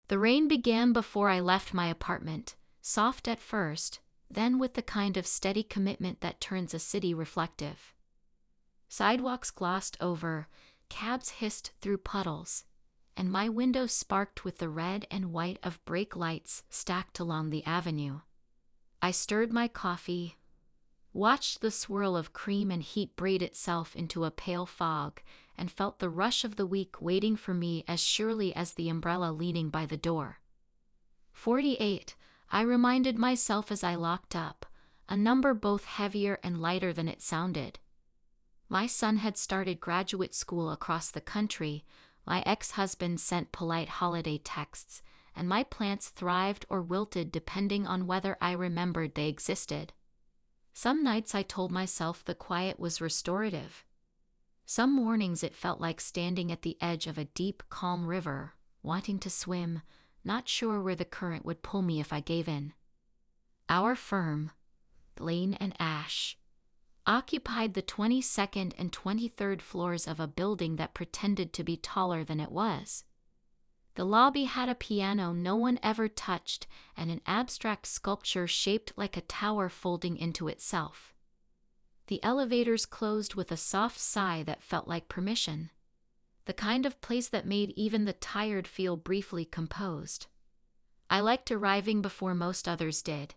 The rain began before I left my apartment, soft at first, then with the kind of steady commitment that turns a city reflective. Sidewalks glossed over, cabs hissed through puddles, and my window sparked with the red and white of brake lights stacked along the avenue. I stirred my coffee, watched the swirl of cream and heat braid itself into a pale fog, and felt the rush of the week waiting for me as surely as the umbrella leaning by the door. 48, I reminded myself as I locked up, a number both heavier and lighter than it sounded. My son had started graduate school across the country, my ex-husband sent polite holiday texts, and my plants thrived or wilted depending on whether I remembered they existed. Some nights I told myself the quiet was restorative. Some mornings it felt like standing at the edge of a deep, calm river, wanting to swim, not sure where the current would pull me if I gave in. Our firm, Lane and Ash, occupied the 22nd and 23rd floors of a building that pretended to be taller than it was. The lobby had a piano no one ever touched and an abstract sculpture shaped like a tower folding into itself. The elevators closed with a soft sigh that felt like permission, the kind of place that made even the tired feel briefly composed. I liked arriving before most others did.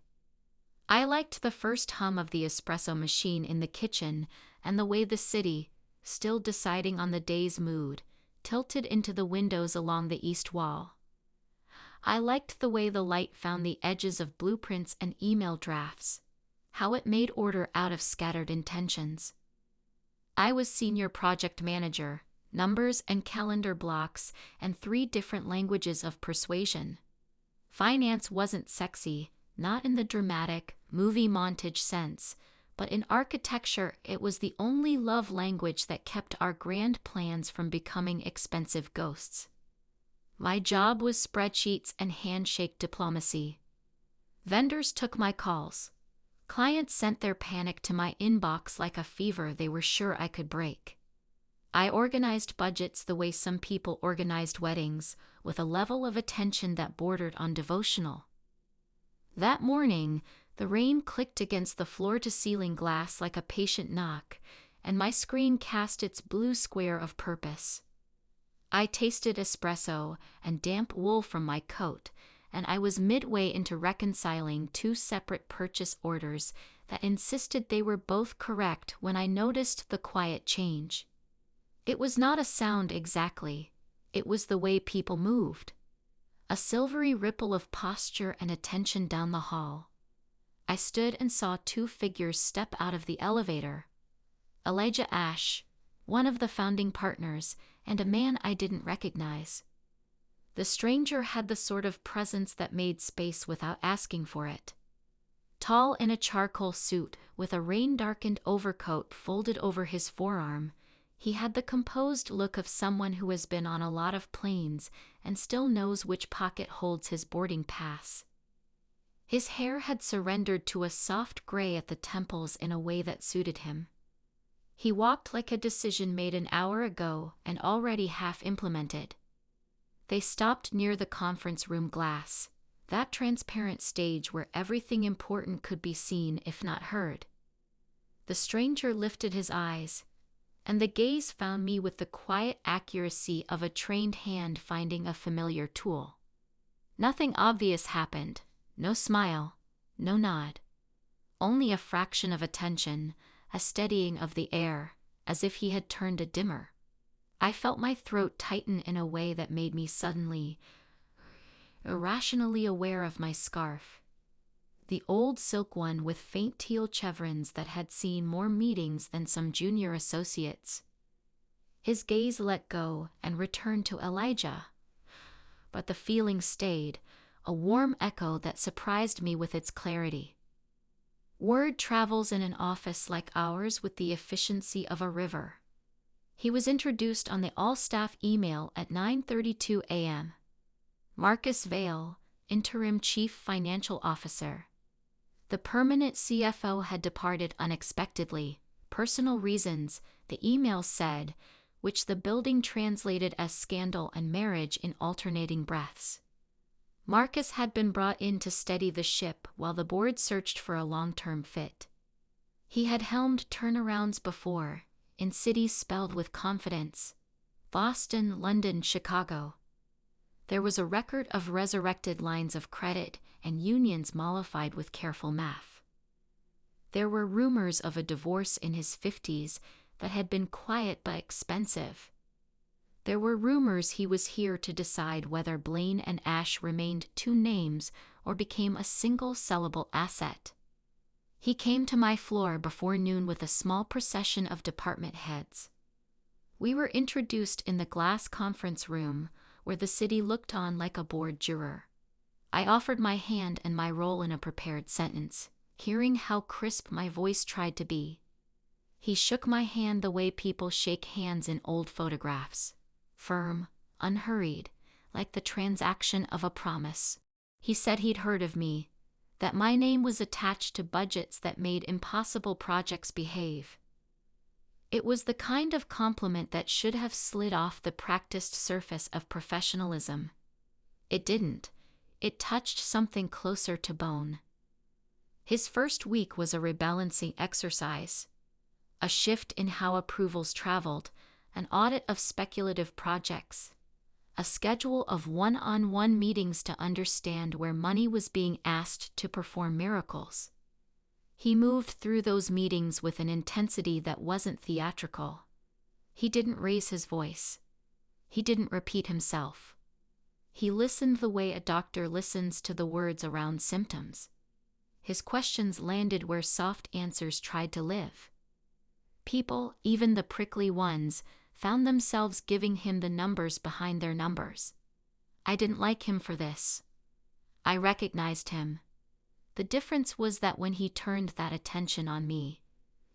I liked the first hum of the espresso machine in the kitchen and the way the city, still deciding on the day's mood, tilted into the windows along the east wall. I liked the way the light found the edges of blueprints and email drafts, how it made order out of scattered intentions. I was senior project manager, numbers and calendar blocks, and 3 different languages of persuasion. Finance wasn't sexy, not in the dramatic, movie montage sense, but in architecture it was the only love language that kept our grand plans from becoming expensive ghosts. My job was spreadsheets and handshake diplomacy. Vendors took my calls. Clients sent their panic to my inbox like a fever they were sure I could break. I organized budgets the way some people organized weddings, with a level of attention that bordered on devotional. That morning, the rain clicked against the floor-to-ceiling glass like a patient knock, and my screen cast its blue square of purpose. I tasted espresso and damp wool from my coat, and I was midway into reconciling 2 separate purchase orders that insisted they were both correct when I noticed the quiet change. It was not a sound exactly, it was the way people moved. A silvery ripple of posture and attention down the hall. I stood and saw 2 figures step out of the elevator. Elijah Ash, one of the founding partners, and a man I didn't recognize. The stranger had the sort of presence that made space without asking for it. Tall in a charcoal suit with a rain-darkened overcoat folded over his forearm, he had the composed look of someone who has been on a lot of planes and still knows which pocket holds his boarding pass. His hair had surrendered to a soft gray at the temples in a way that suited him. He walked like a decision made an hour ago and already half implemented. They stopped near the conference room glass, that transparent stage where everything important could be seen if not heard. The stranger lifted his eyes, and the gaze found me with the quiet accuracy of a trained hand finding a familiar tool. Nothing obvious happened, no smile, no nod. Only a fraction of attention, a steadying of the air, as if he had turned a dimmer. I felt my throat tighten in a way that made me suddenly, irrationally aware of my scarf. The old silk one with faint teal chevrons that had seen more meetings than some junior associates. His gaze let go and returned to Elijah. But the feeling stayed, a warm echo that surprised me with its clarity. Word travels in an office like ours with the efficiency of a river. He was introduced on the all-staff email at 9:32 a.m. Marcus Vale, interim chief financial officer. The permanent CFO had departed unexpectedly, personal reasons, the email said, which the building translated as scandal and marriage in alternating breaths. Marcus had been brought in to steady the ship while the board searched for a long-term fit. He had helmed turnarounds before, in cities spelled with confidence: Boston, London, Chicago. There was a record of resurrected lines of credit and unions mollified with careful math. There were rumors of a divorce in his 50s that had been quiet but expensive. There were rumors he was here to decide whether Blaine and Ash remained two names or became a single sellable asset. He came to my floor before noon with a small procession of department heads. We were introduced in the glass conference room, where the city looked on like a bored juror. I offered my hand and my role in a prepared sentence, hearing how crisp my voice tried to be. He shook my hand the way people shake hands in old photographs: firm, unhurried, like the transaction of a promise. He said he'd heard of me, that my name was attached to budgets that made impossible projects behave. It was the kind of compliment that should have slid off the practiced surface of professionalism. It didn't. It touched something closer to bone. His first week was a rebalancing exercise, a shift in how approvals traveled, an audit of speculative projects, a schedule of one-on-one meetings to understand where money was being asked to perform miracles. He moved through those meetings with an intensity that wasn't theatrical. He didn't raise his voice. He didn't repeat himself. He listened the way a doctor listens to the words around symptoms. His questions landed where soft answers tried to live. People, even the prickly ones, found themselves giving him the numbers behind their numbers. I didn't like him for this. I recognized him. The difference was that when he turned that attention on me,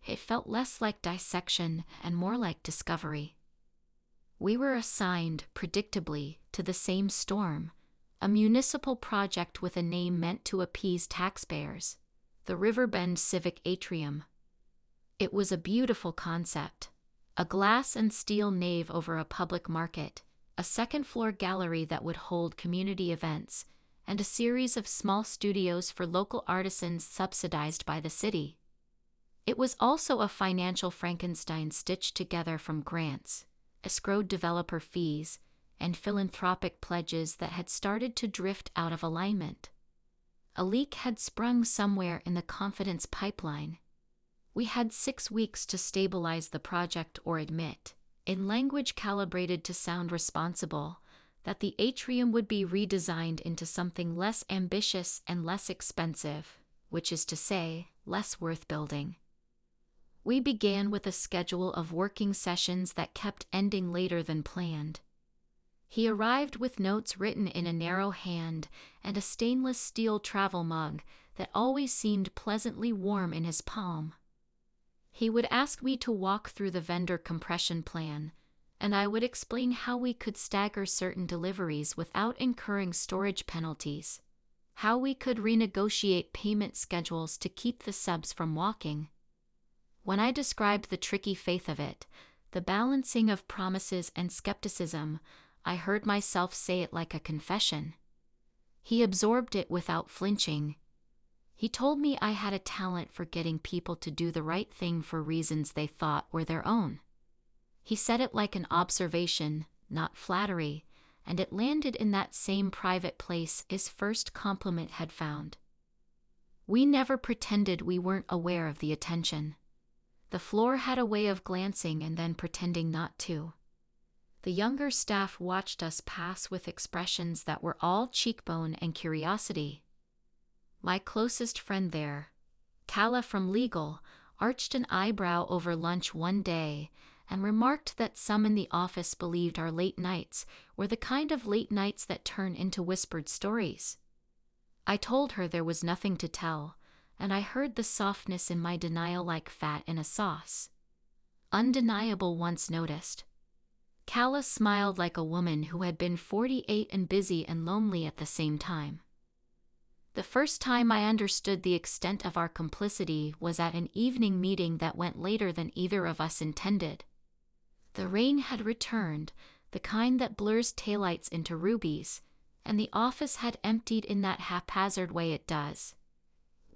it felt less like dissection and more like discovery. We were assigned, predictably, to the same storm, a municipal project with a name meant to appease taxpayers: the Riverbend Civic Atrium. It was a beautiful concept: a glass and steel nave over a public market, a second-floor gallery that would hold community events, and a series of small studios for local artisans subsidized by the city. It was also a financial Frankenstein stitched together from grants, escrowed developer fees, and philanthropic pledges that had started to drift out of alignment. A leak had sprung somewhere in the confidence pipeline. We had 6 weeks to stabilize the project or admit, in language calibrated to sound responsible, that the atrium would be redesigned into something less ambitious and less expensive, which is to say, less worth building. We began with a schedule of working sessions that kept ending later than planned. He arrived with notes written in a narrow hand and a stainless steel travel mug that always seemed pleasantly warm in his palm. He would ask me to walk through the vendor compression plan, and I would explain how we could stagger certain deliveries without incurring storage penalties, how we could renegotiate payment schedules to keep the subs from walking. When I described the tricky faith of it, the balancing of promises and skepticism, I heard myself say it like a confession. He absorbed it without flinching. He told me I had a talent for getting people to do the right thing for reasons they thought were their own. He said it like an observation, not flattery, and it landed in that same private place his first compliment had found. We never pretended we weren't aware of the attention. The floor had a way of glancing and then pretending not to. The younger staff watched us pass with expressions that were all cheekbone and curiosity. My closest friend there, Kala from legal, arched an eyebrow over lunch one day and remarked that some in the office believed our late nights were the kind of late nights that turn into whispered stories. I told her there was nothing to tell, and I heard the softness in my denial like fat in a sauce. Undeniable once noticed. Kala smiled like a woman who had been 48 and busy and lonely at the same time. The first time I understood the extent of our complicity was at an evening meeting that went later than either of us intended. The rain had returned, the kind that blurs taillights into rubies, and the office had emptied in that haphazard way it does,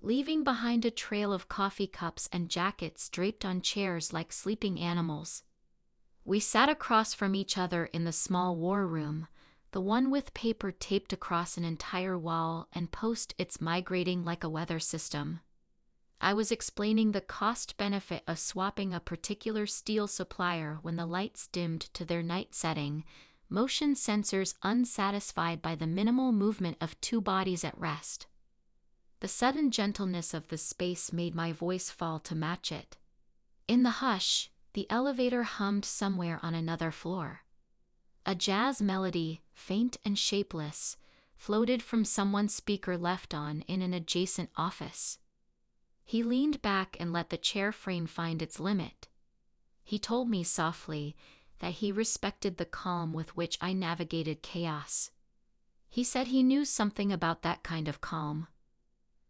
leaving behind a trail of coffee cups and jackets draped on chairs like sleeping animals. We sat across from each other in the small war room, the one with paper taped across an entire wall and post-its migrating like a weather system. I was explaining the cost-benefit of swapping a particular steel supplier when the lights dimmed to their night setting, motion sensors unsatisfied by the minimal movement of two bodies at rest. The sudden gentleness of the space made my voice fall to match it. In the hush, the elevator hummed somewhere on another floor. A jazz melody, faint and shapeless, floated from someone's speaker left on in an adjacent office. He leaned back and let the chair frame find its limit. He told me softly that he respected the calm with which I navigated chaos. He said he knew something about that kind of calm.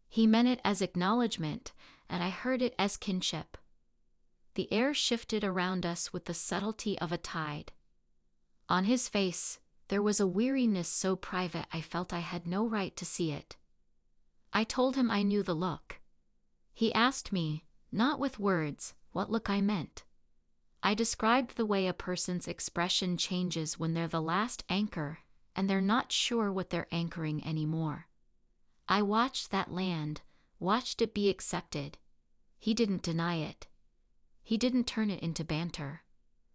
He meant it as acknowledgement, and I heard it as kinship. The air shifted around us with the subtlety of a tide. On his face, there was a weariness so private I felt I had no right to see it. I told him I knew the look. He asked me, not with words, what look I meant. I described the way a person's expression changes when they're the last anchor, and they're not sure what they're anchoring anymore. I watched that land, watched it be accepted. He didn't deny it. He didn't turn it into banter.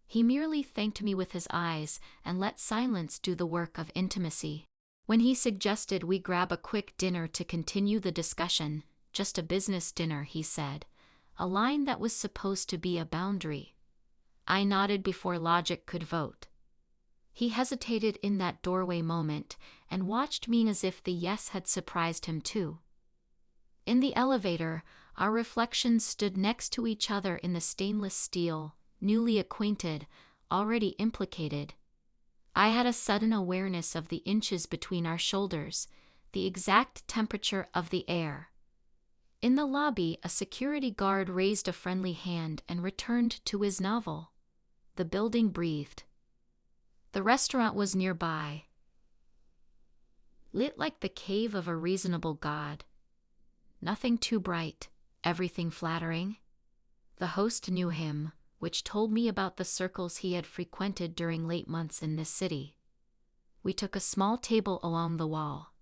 He merely thanked me with his eyes and let silence do the work of intimacy. When he suggested we grab a quick dinner to continue the discussion, just a business dinner, he said, a line that was supposed to be a boundary. I nodded before logic could vote. He hesitated in that doorway moment and watched me as if the yes had surprised him too. In the elevator, our reflections stood next to each other in the stainless steel, newly acquainted, already implicated. I had a sudden awareness of the inches between our shoulders, the exact temperature of the air. In the lobby, a security guard raised a friendly hand and returned to his novel. The building breathed. The restaurant was nearby, lit like the cave of a reasonable god. Nothing too bright, everything flattering. The host knew him, which told me about the circles he had frequented during late months in this city. We took a small table along the wall.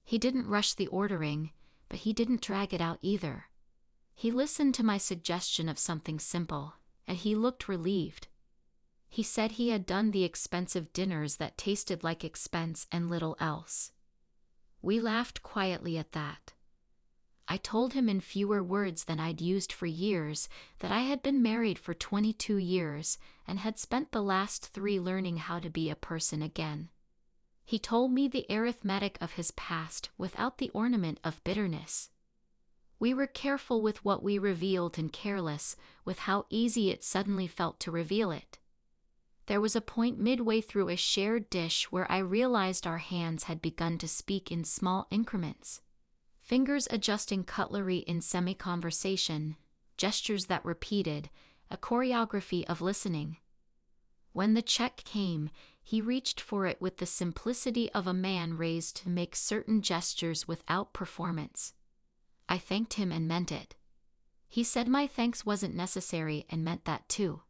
He didn't rush the ordering, but he didn't drag it out either. He listened to my suggestion of something simple, and he looked relieved. He said he had done the expensive dinners that tasted like expense and little else. We laughed quietly at that. I told him in fewer words than I'd used for years that I had been married for 22 years and had spent the last 3 learning how to be a person again. He told me the arithmetic of his past without the ornament of bitterness. We were careful with what we revealed and careless with how easy it suddenly felt to reveal it. There was a point midway through a shared dish where I realized our hands had begun to speak in small increments. Fingers adjusting cutlery in semi-conversation, gestures that repeated, a choreography of listening. When the check came, he reached for it with the simplicity of a man raised to make certain gestures without performance. I thanked him and meant it. He said my thanks wasn't necessary and meant that too.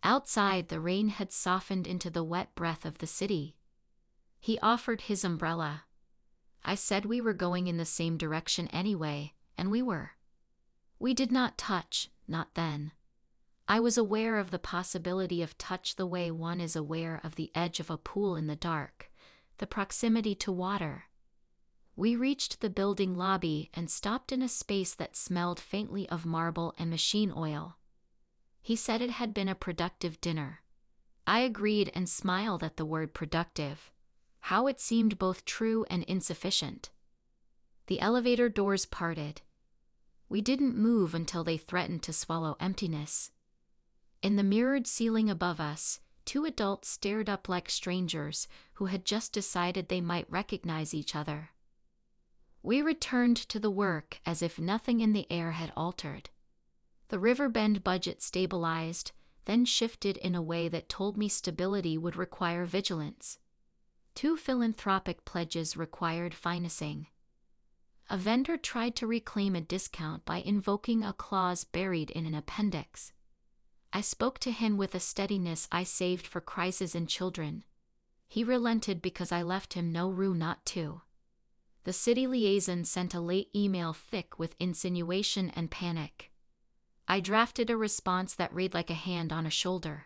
Outside, the rain had softened into the wet breath of the city. He offered his umbrella. I said we were going in the same direction anyway, and we were. We did not touch, not then. I was aware of the possibility of touch the way one is aware of the edge of a pool in the dark, the proximity to water. We reached the building lobby and stopped in a space that smelled faintly of marble and machine oil. He said it had been a productive dinner. I agreed and smiled at the word productive. How it seemed both true and insufficient. The elevator doors parted. We didn't move until they threatened to swallow emptiness. In the mirrored ceiling above us, 2 adults stared up like strangers who had just decided they might recognize each other. We returned to the work as if nothing in the air had altered. The Riverbend budget stabilized, then shifted in a way that told me stability would require vigilance. 2 philanthropic pledges required financing. A vendor tried to reclaim a discount by invoking a clause buried in an appendix. I spoke to him with a steadiness I saved for crises in children. He relented because I left him no room not to. The city liaison sent a late email thick with insinuation and panic. I drafted a response that read like a hand on a shoulder.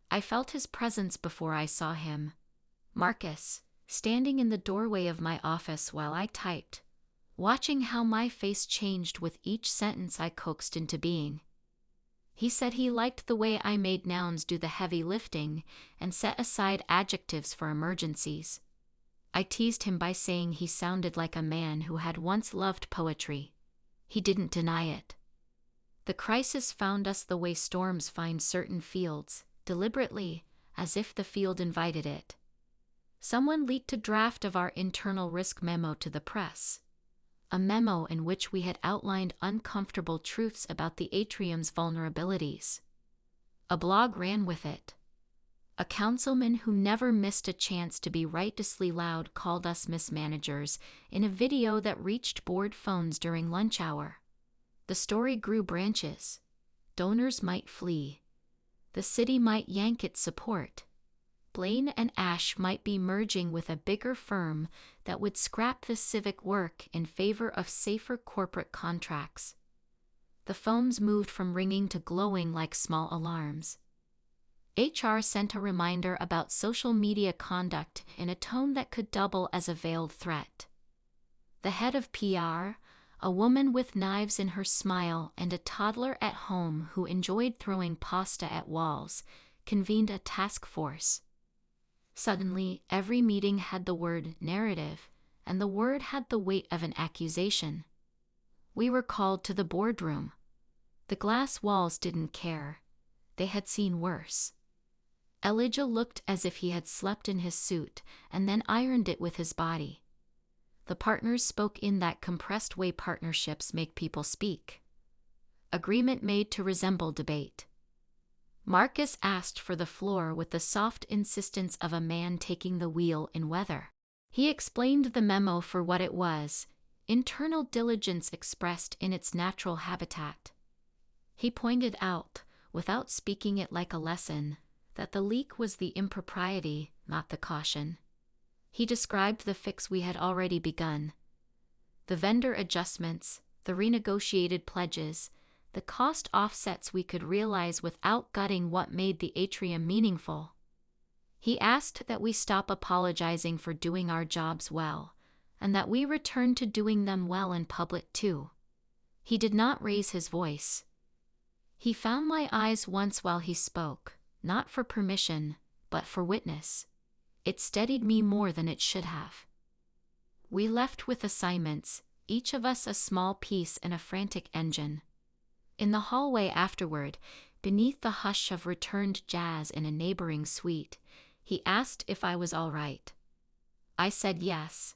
I felt his presence before I saw him. Marcus, standing in the doorway of my office while I typed, watching how my face changed with each sentence I coaxed into being. He said he liked the way I made nouns do the heavy lifting and set aside adjectives for emergencies. I teased him by saying he sounded like a man who had once loved poetry. He didn't deny it. The crisis found us the way storms find certain fields, deliberately, as if the field invited it. Someone leaked a draft of our internal risk memo to the press. A memo in which we had outlined uncomfortable truths about the atrium's vulnerabilities. A blog ran with it. A councilman who never missed a chance to be righteously loud called us mismanagers in a video that reached board phones during lunch hour. The story grew branches. Donors might flee. The city might yank its support. Blaine and Ash might be merging with a bigger firm that would scrap the civic work in favor of safer corporate contracts. The phones moved from ringing to glowing like small alarms. HR sent a reminder about social media conduct in a tone that could double as a veiled threat. The head of PR, a woman with knives in her smile and a toddler at home who enjoyed throwing pasta at walls, convened a task force. Suddenly, every meeting had the word narrative, and the word had the weight of an accusation. We were called to the boardroom. The glass walls didn't care. They had seen worse. Elijah looked as if he had slept in his suit and then ironed it with his body. The partners spoke in that compressed way partnerships make people speak. Agreement made to resemble debate. Marcus asked for the floor with the soft insistence of a man taking the wheel in weather. He explained the memo for what it was, internal diligence expressed in its natural habitat. He pointed out, without speaking it like a lesson, that the leak was the impropriety, not the caution. He described the fix we had already begun. The vendor adjustments, the renegotiated pledges, the cost offsets we could realize without gutting what made the atrium meaningful. He asked that we stop apologizing for doing our jobs well, and that we return to doing them well in public too. He did not raise his voice. He found my eyes once while he spoke, not for permission, but for witness. It steadied me more than it should have. We left with assignments, each of us a small piece in a frantic engine. In the hallway afterward, beneath the hush of returned jazz in a neighboring suite, he asked if I was all right. I said yes,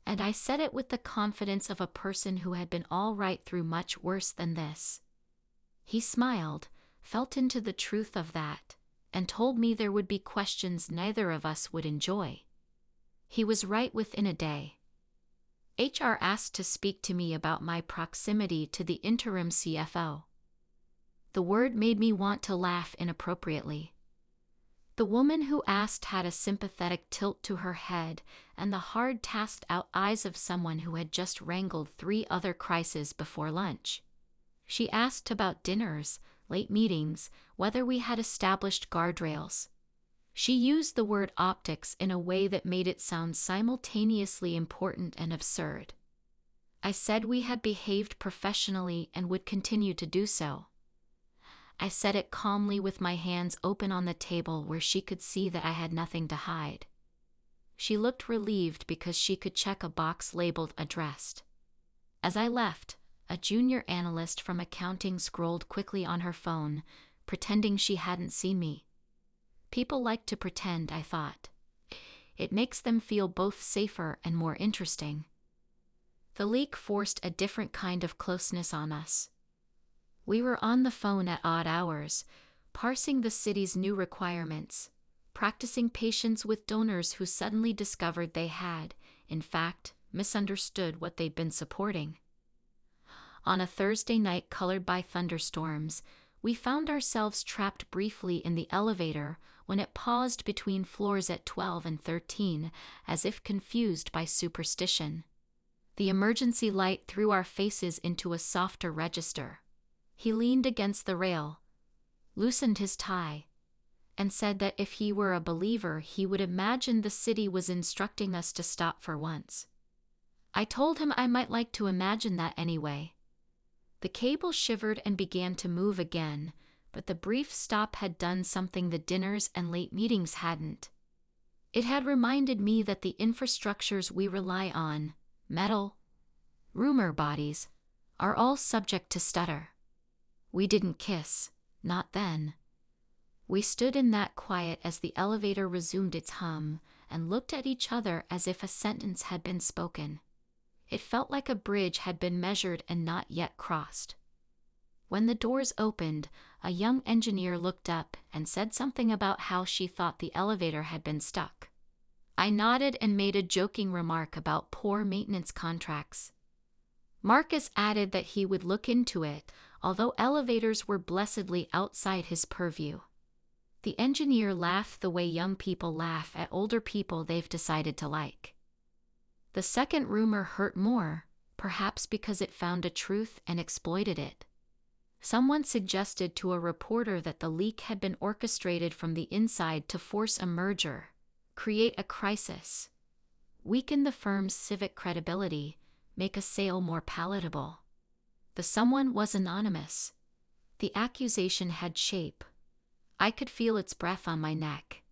and I said it with the confidence of a person who had been all right through much worse than this. He smiled, felt into the truth of that, and told me there would be questions neither of us would enjoy. He was right within a day. HR asked to speak to me about my proximity to the interim CFO. The word made me want to laugh inappropriately. The woman who asked had a sympathetic tilt to her head and the hard, tasked-out eyes of someone who had just wrangled 3 other crises before lunch. She asked about dinners, late meetings, whether we had established guardrails. She used the word optics in a way that made it sound simultaneously important and absurd. I said we had behaved professionally and would continue to do so. I said it calmly with my hands open on the table where she could see that I had nothing to hide. She looked relieved because she could check a box labeled addressed. As I left, a junior analyst from accounting scrolled quickly on her phone, pretending she hadn't seen me. People like to pretend, I thought. It makes them feel both safer and more interesting. The leak forced a different kind of closeness on us. We were on the phone at odd hours, parsing the city's new requirements, practicing patience with donors who suddenly discovered they had, in fact, misunderstood what they'd been supporting. On a Thursday night colored by thunderstorms, we found ourselves trapped briefly in the elevator when it paused between floors at 12 and 13, as if confused by superstition. The emergency light threw our faces into a softer register. He leaned against the rail, loosened his tie, and said that if he were a believer, he would imagine the city was instructing us to stop for once. I told him I might like to imagine that anyway. The cable shivered and began to move again, but the brief stop had done something the dinners and late meetings hadn't. It had reminded me that the infrastructures we rely on, metal, rumor bodies, are all subject to stutter. We didn't kiss, not then. We stood in that quiet as the elevator resumed its hum, and looked at each other as if a sentence had been spoken. It felt like a bridge had been measured and not yet crossed. When the doors opened, a young engineer looked up and said something about how she thought the elevator had been stuck. I nodded and made a joking remark about poor maintenance contracts. Marcus added that he would look into it, although elevators were blessedly outside his purview. The engineer laughed the way young people laugh at older people they've decided to like. The second rumor hurt more, perhaps because it found a truth and exploited it. Someone suggested to a reporter that the leak had been orchestrated from the inside to force a merger, create a crisis, weaken the firm's civic credibility, make a sale more palatable. The someone was anonymous. The accusation had shape. I could feel its breath on my neck.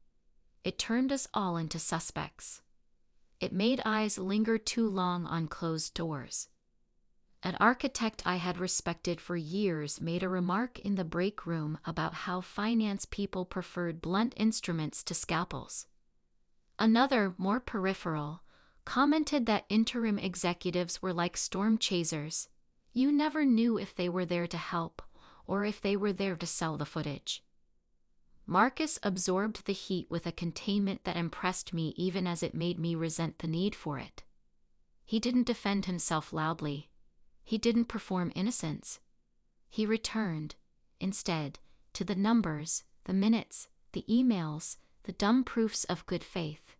It turned us all into suspects. It made eyes linger too long on closed doors. An architect I had respected for years made a remark in the break room about how finance people preferred blunt instruments to scalpels. Another, more peripheral, commented that interim executives were like storm chasers. You never knew if they were there to help or if they were there to sell the footage. Marcus absorbed the heat with a containment that impressed me even as it made me resent the need for it. He didn't defend himself loudly. He didn't perform innocence. He returned, instead, to the numbers, the minutes, the emails, the dumb proofs of good faith.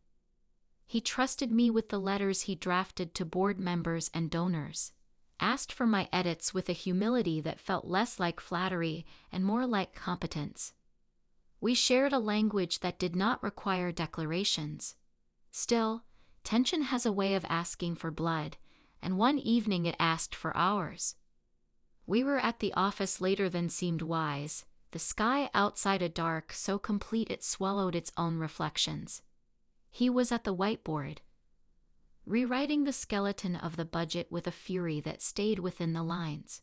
He trusted me with the letters he drafted to board members and donors, asked for my edits with a humility that felt less like flattery and more like competence. We shared a language that did not require declarations. Still, tension has a way of asking for blood, and one evening it asked for ours. We were at the office later than seemed wise, the sky outside a dark so complete it swallowed its own reflections. He was at the whiteboard, rewriting the skeleton of the budget with a fury that stayed within the lines.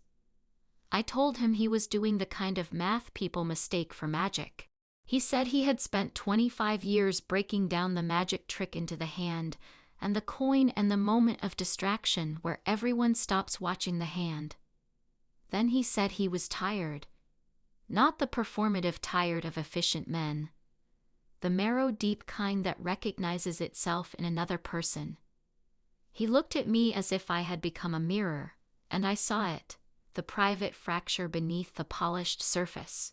I told him he was doing the kind of math people mistake for magic. He said he had spent 25 years breaking down the magic trick into the hand, and the coin and the moment of distraction where everyone stops watching the hand. Then he said he was tired. Not the performative tired of efficient men. The marrow deep kind that recognizes itself in another person. He looked at me as if I had become a mirror, and I saw it, the private fracture beneath the polished surface.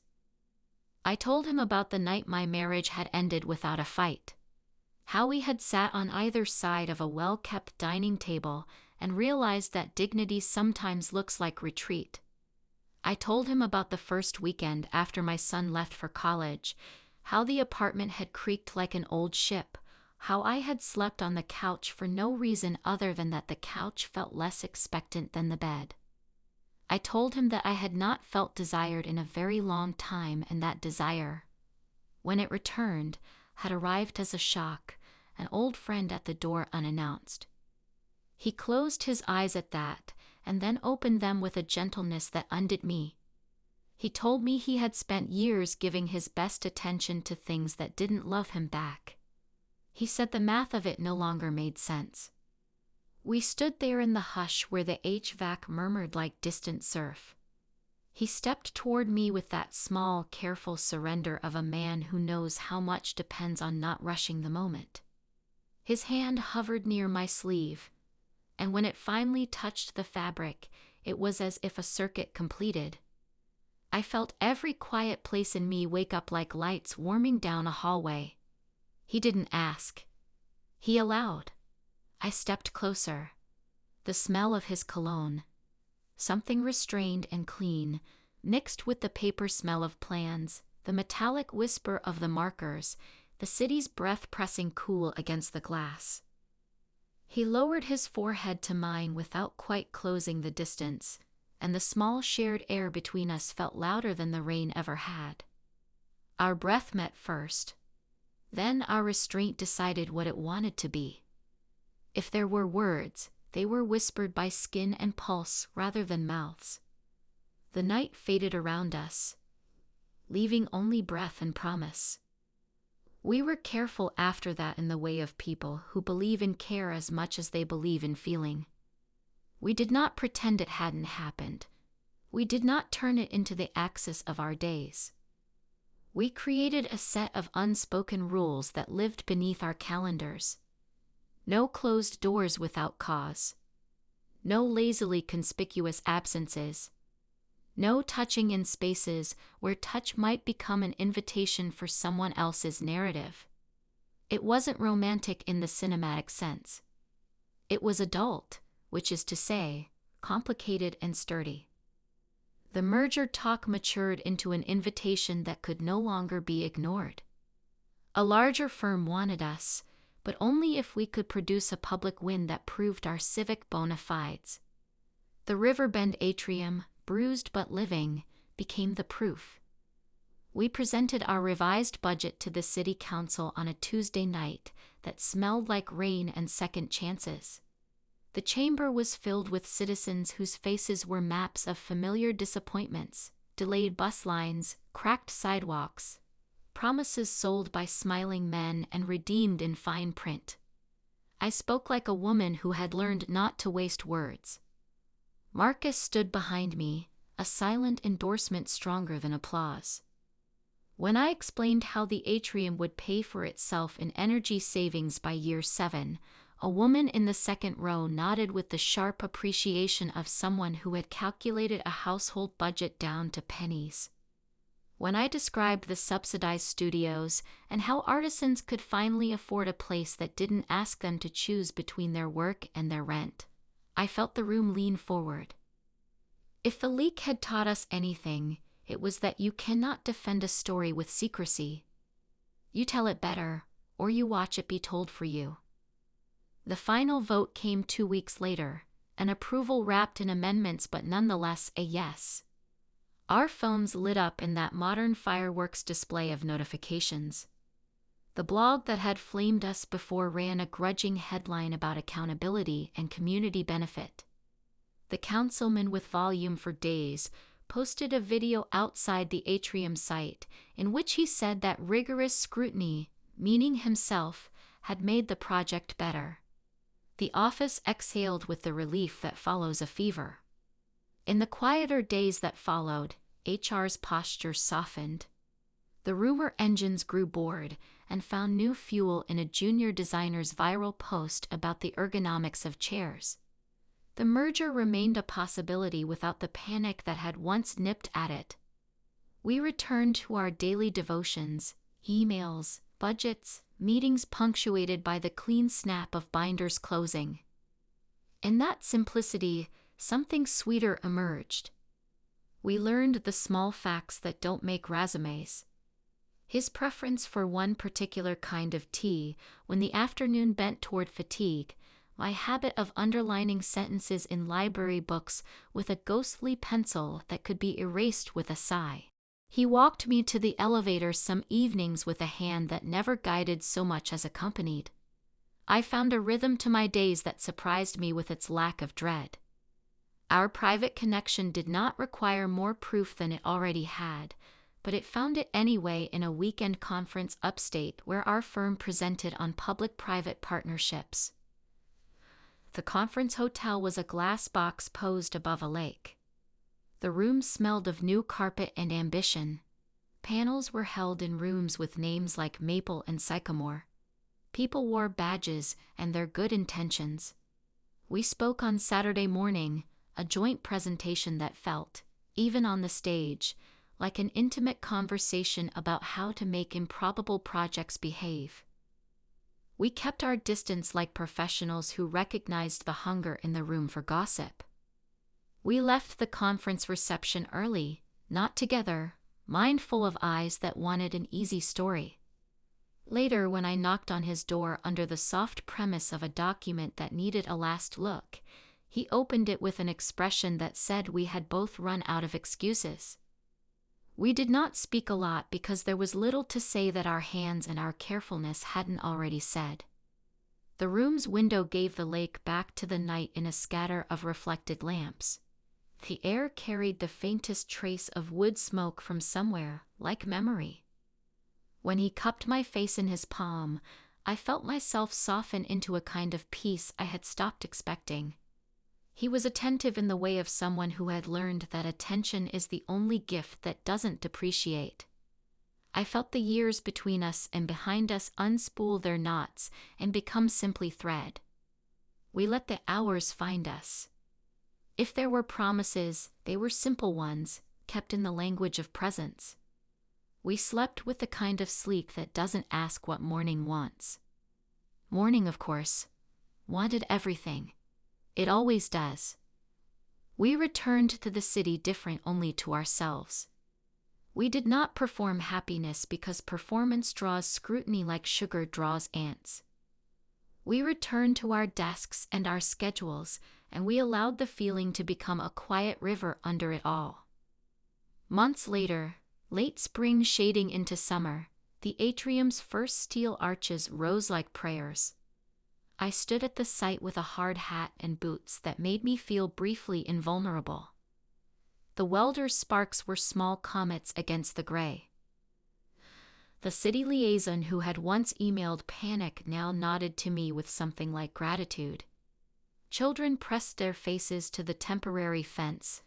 I told him about the night my marriage had ended without a fight. How we had sat on either side of a well-kept dining table and realized that dignity sometimes looks like retreat. I told him about the first weekend after my son left for college, how the apartment had creaked like an old ship, how I had slept on the couch for no reason other than that the couch felt less expectant than the bed. I told him that I had not felt desired in a very long time, and that desire, when it returned, had arrived as a shock, an old friend at the door unannounced. He closed his eyes at that, and then opened them with a gentleness that undid me. He told me he had spent years giving his best attention to things that didn't love him back. He said the math of it no longer made sense. We stood there in the hush where the HVAC murmured like distant surf. He stepped toward me with that small, careful surrender of a man who knows how much depends on not rushing the moment. His hand hovered near my sleeve, and when it finally touched the fabric, it was as if a circuit completed. I felt every quiet place in me wake up like lights warming down a hallway. He didn't ask. He allowed. I stepped closer. The smell of his cologne, something restrained and clean, mixed with the paper smell of plans, the metallic whisper of the markers, the city's breath pressing cool against the glass. He lowered his forehead to mine without quite closing the distance, and the small shared air between us felt louder than the rain ever had. Our breath met first. Then our restraint decided what it wanted to be. If there were words, they were whispered by skin and pulse rather than mouths. The night faded around us, leaving only breath and promise. We were careful after that in the way of people who believe in care as much as they believe in feeling. We did not pretend it hadn't happened. We did not turn it into the axis of our days. We created a set of unspoken rules that lived beneath our calendars. No closed doors without cause. No lazily conspicuous absences. No touching in spaces where touch might become an invitation for someone else's narrative. It wasn't romantic in the cinematic sense. It was adult, which is to say, complicated and sturdy. The merger talk matured into an invitation that could no longer be ignored. A larger firm wanted us, but only if we could produce a public win that proved our civic bona fides. The Riverbend atrium, bruised but living, became the proof. We presented our revised budget to the city council on a Tuesday night that smelled like rain and second chances. The chamber was filled with citizens whose faces were maps of familiar disappointments, delayed bus lines, cracked sidewalks, promises sold by smiling men and redeemed in fine print. I spoke like a woman who had learned not to waste words. Marcus stood behind me, a silent endorsement stronger than applause. When I explained how the atrium would pay for itself in energy savings by year 7, a woman in the second row nodded with the sharp appreciation of someone who had calculated a household budget down to pennies. When I described the subsidized studios and how artisans could finally afford a place that didn't ask them to choose between their work and their rent, I felt the room lean forward. If the leak had taught us anything, it was that you cannot defend a story with secrecy. You tell it better, or you watch it be told for you. The final vote came 2 weeks later, an approval wrapped in amendments but nonetheless a yes. Our phones lit up in that modern fireworks display of notifications. The blog that had flamed us before ran a grudging headline about accountability and community benefit. The councilman with volume for days posted a video outside the atrium site in which he said that rigorous scrutiny, meaning himself, had made the project better. The office exhaled with the relief that follows a fever. In the quieter days that followed, HR's posture softened. The rumor engines grew bored and found new fuel in a junior designer's viral post about the ergonomics of chairs. The merger remained a possibility without the panic that had once nipped at it. We returned to our daily devotions, emails, budgets, meetings punctuated by the clean snap of binders closing. In that simplicity, something sweeter emerged. We learned the small facts that don't make resumes. His preference for one particular kind of tea when the afternoon bent toward fatigue, my habit of underlining sentences in library books with a ghostly pencil that could be erased with a sigh. He walked me to the elevator some evenings with a hand that never guided so much as accompanied. I found a rhythm to my days that surprised me with its lack of dread. Our private connection did not require more proof than it already had, but it found it anyway in a weekend conference upstate where our firm presented on public-private partnerships. The conference hotel was a glass box posed above a lake. The room smelled of new carpet and ambition. Panels were held in rooms with names like Maple and Sycamore. People wore badges and their good intentions. We spoke on Saturday morning, a joint presentation that felt, even on the stage, like an intimate conversation about how to make improbable projects behave. We kept our distance like professionals who recognized the hunger in the room for gossip. We left the conference reception early, not together, mindful of eyes that wanted an easy story. Later, when I knocked on his door under the soft premise of a document that needed a last look, he opened it with an expression that said we had both run out of excuses. We did not speak a lot because there was little to say that our hands and our carefulness hadn't already said. The room's window gave the lake back to the night in a scatter of reflected lamps. The air carried the faintest trace of wood smoke from somewhere, like memory. When he cupped my face in his palm, I felt myself soften into a kind of peace I had stopped expecting. He was attentive in the way of someone who had learned that attention is the only gift that doesn't depreciate. I felt the years between us and behind us unspool their knots and become simply thread. We let the hours find us. If there were promises, they were simple ones, kept in the language of presence. We slept with the kind of sleep that doesn't ask what morning wants. Morning, of course, wanted everything. It always does. We returned to the city different only to ourselves. We did not perform happiness because performance draws scrutiny like sugar draws ants. We returned to our desks and our schedules, and we allowed the feeling to become a quiet river under it all. Months later, late spring shading into summer, the atrium's first steel arches rose like prayers. I stood at the site with a hard hat and boots that made me feel briefly invulnerable. The welder's sparks were small comets against the gray. The city liaison who had once emailed panic now nodded to me with something like gratitude. Children pressed their faces to the temporary fence,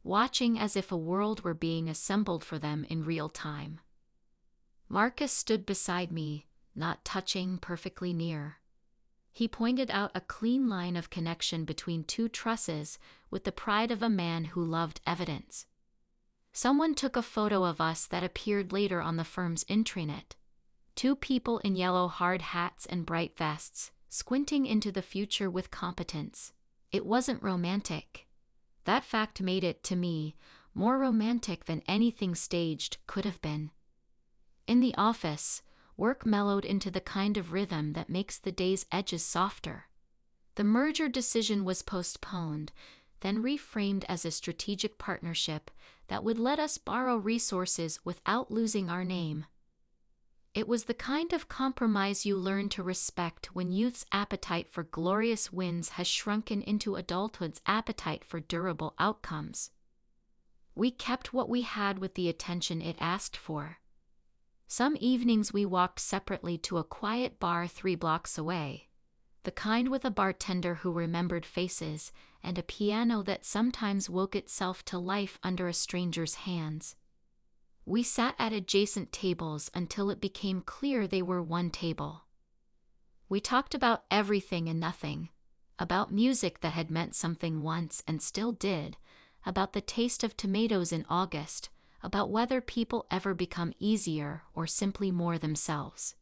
watching as if a world were being assembled for them in real time. Marcus stood beside me, not touching, perfectly near. He pointed out a clean line of connection between two trusses with the pride of a man who loved evidence. Someone took a photo of us that appeared later on the firm's intranet. Two people in yellow hard hats and bright vests, squinting into the future with competence. It wasn't romantic. That fact made it, to me, more romantic than anything staged could have been. In the office, work mellowed into the kind of rhythm that makes the day's edges softer. The merger decision was postponed, then reframed as a strategic partnership that would let us borrow resources without losing our name. It was the kind of compromise you learn to respect when youth's appetite for glorious wins has shrunken into adulthood's appetite for durable outcomes. We kept what we had with the attention it asked for. Some evenings we walked separately to a quiet bar 3 blocks away, the kind with a bartender who remembered faces and a piano that sometimes woke itself to life under a stranger's hands. We sat at adjacent tables until it became clear they were one table. We talked about everything and nothing, about music that had meant something once and still did, about the taste of tomatoes in August, about whether people ever become easier or simply more themselves.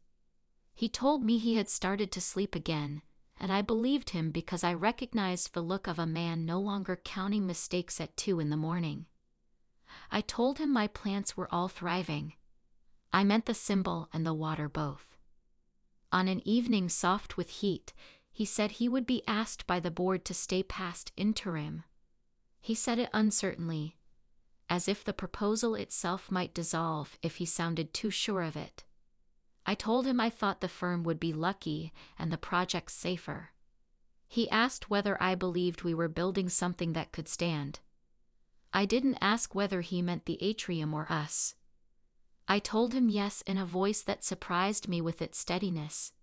He told me he had started to sleep again, and I believed him because I recognized the look of a man no longer counting mistakes at 2 in the morning. I told him my plants were all thriving. I meant the symbol and the water both. On an evening soft with heat, he said he would be asked by the board to stay past interim. He said it uncertainly, as if the proposal itself might dissolve if he sounded too sure of it. I told him I thought the firm would be lucky and the project safer. He asked whether I believed we were building something that could stand. I didn't ask whether he meant the atrium or us. I told him yes in a voice that surprised me with its steadiness.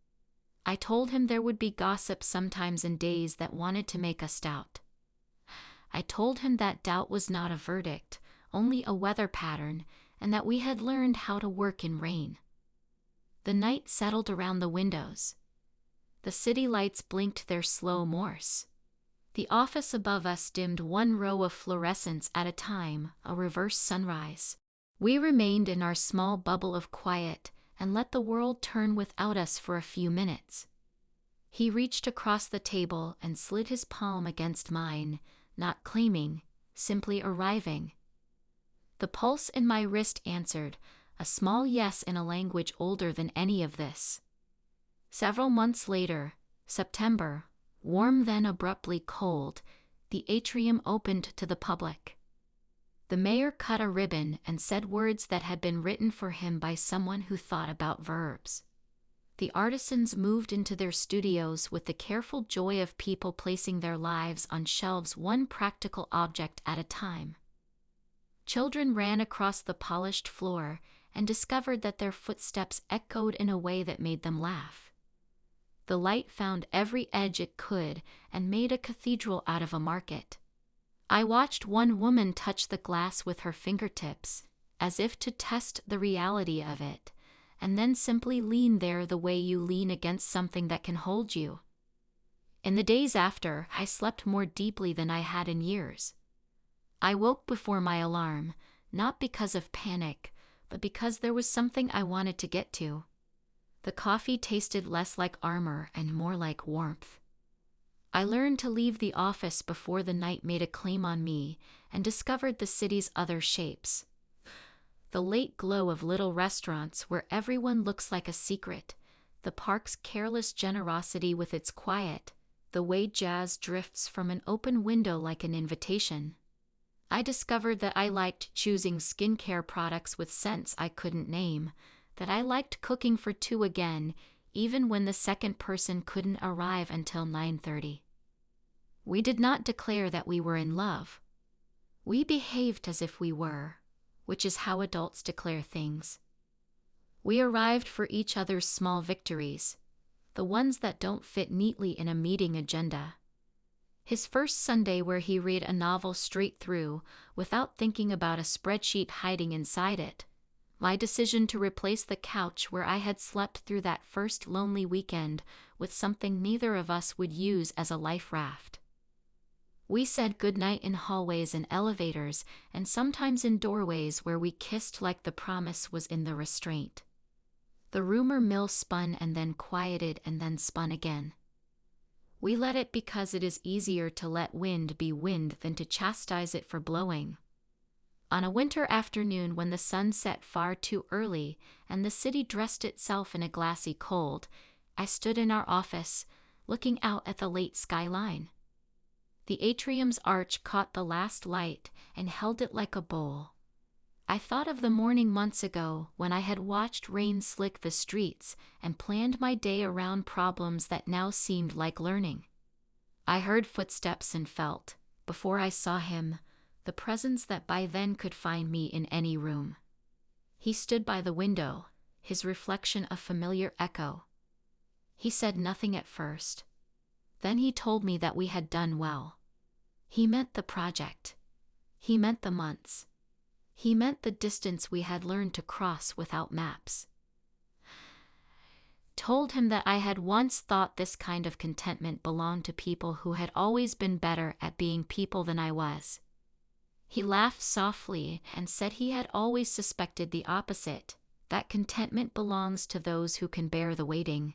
I told him there would be gossip sometimes and days that wanted to make us doubt. I told him that doubt was not a verdict, only a weather pattern, and that we had learned how to work in rain. The night settled around the windows. The city lights blinked their slow Morse. The office above us dimmed one row of fluorescents at a time, a reverse sunrise. We remained in our small bubble of quiet and let the world turn without us for a few minutes. He reached across the table and slid his palm against mine, not claiming, simply arriving. The pulse in my wrist answered, a small yes in a language older than any of this. Several months later, September, warm then abruptly cold, the atrium opened to the public. The mayor cut a ribbon and said words that had been written for him by someone who thought about verbs. The artisans moved into their studios with the careful joy of people placing their lives on shelves, one practical object at a time. Children ran across the polished floor and discovered that their footsteps echoed in a way that made them laugh. The light found every edge it could and made a cathedral out of a market. I watched one woman touch the glass with her fingertips, as if to test the reality of it, and then simply lean there the way you lean against something that can hold you. In the days after, I slept more deeply than I had in years. I woke before my alarm, not because of panic, but because there was something I wanted to get to. The coffee tasted less like armor and more like warmth. I learned to leave the office before the night made a claim on me and discovered the city's other shapes. The late glow of little restaurants where everyone looks like a secret, the park's careless generosity with its quiet, the way jazz drifts from an open window like an invitation. I discovered that I liked choosing skincare products with scents I couldn't name, that I liked cooking for two again, even when the second person couldn't arrive until 9:30. We did not declare that we were in love. We behaved as if we were, which is how adults declare things. We arrived for each other's small victories, the ones that don't fit neatly in a meeting agenda. His first Sunday where he read a novel straight through, without thinking about a spreadsheet hiding inside it. My decision to replace the couch where I had slept through that first lonely weekend with something neither of us would use as a life raft. We said goodnight in hallways and elevators, and sometimes in doorways where we kissed like the promise was in the restraint. The rumor mill spun and then quieted and then spun again. We let it because it is easier to let wind be wind than to chastise it for blowing. On a winter afternoon when the sun set far too early and the city dressed itself in a glassy cold, I stood in our office, looking out at the late skyline. The atrium's arch caught the last light and held it like a bowl. I thought of the morning months ago when I had watched rain slick the streets and planned my day around problems that now seemed like learning. I heard footsteps and felt, before I saw him, the presence that by then could find me in any room. He stood by the window, his reflection a familiar echo. He said nothing at first. Then he told me that we had done well. He meant the project. He meant the months. He meant the distance we had learned to cross without maps. Told him that I had once thought this kind of contentment belonged to people who had always been better at being people than I was. He laughed softly and said he had always suspected the opposite, that contentment belongs to those who can bear the waiting.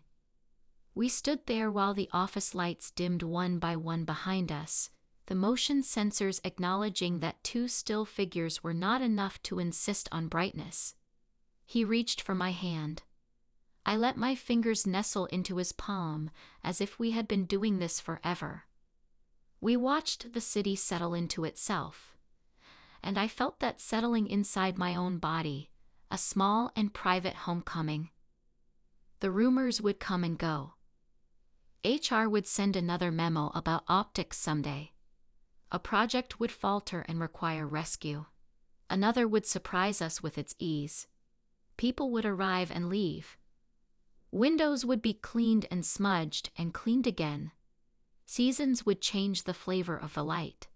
We stood there while the office lights dimmed one by one behind us, the motion sensors acknowledging that two still figures were not enough to insist on brightness. He reached for my hand. I let my fingers nestle into his palm, as if we had been doing this forever. We watched the city settle into itself, and I felt that settling inside my own body, a small and private homecoming. The rumors would come and go. HR would send another memo about optics someday. A project would falter and require rescue. Another would surprise us with its ease. People would arrive and leave. Windows would be cleaned and smudged and cleaned again. Seasons would change the flavor of the light.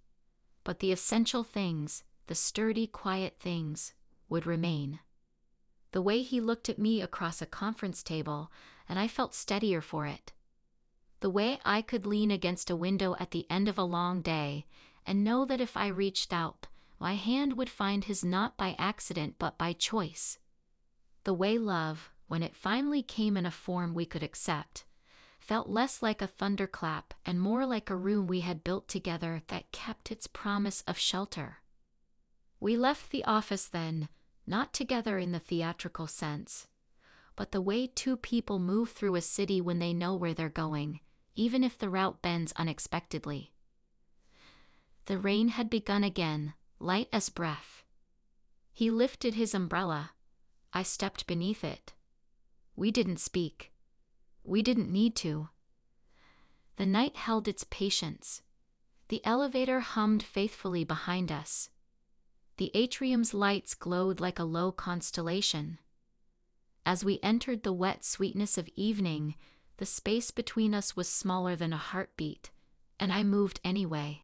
but the essential things, the sturdy, quiet things, would remain. The way he looked at me across a conference table, and I felt steadier for it. The way I could lean against a window at the end of a long day, and know that if I reached out, my hand would find his not by accident but by choice. The way love, when it finally came in a form we could accept, felt less like a thunderclap and more like a room we had built together that kept its promise of shelter. We left the office then, not together in the theatrical sense, but the way two people move through a city when they know where they're going, even if the route bends unexpectedly. The rain had begun again, light as breath. He lifted his umbrella. I stepped beneath it. We didn't speak. We didn't need to. The night held its patience. The elevator hummed faithfully behind us. The atrium's lights glowed like a low constellation. As we entered the wet sweetness of evening, the space between us was smaller than a heartbeat, and I moved anyway.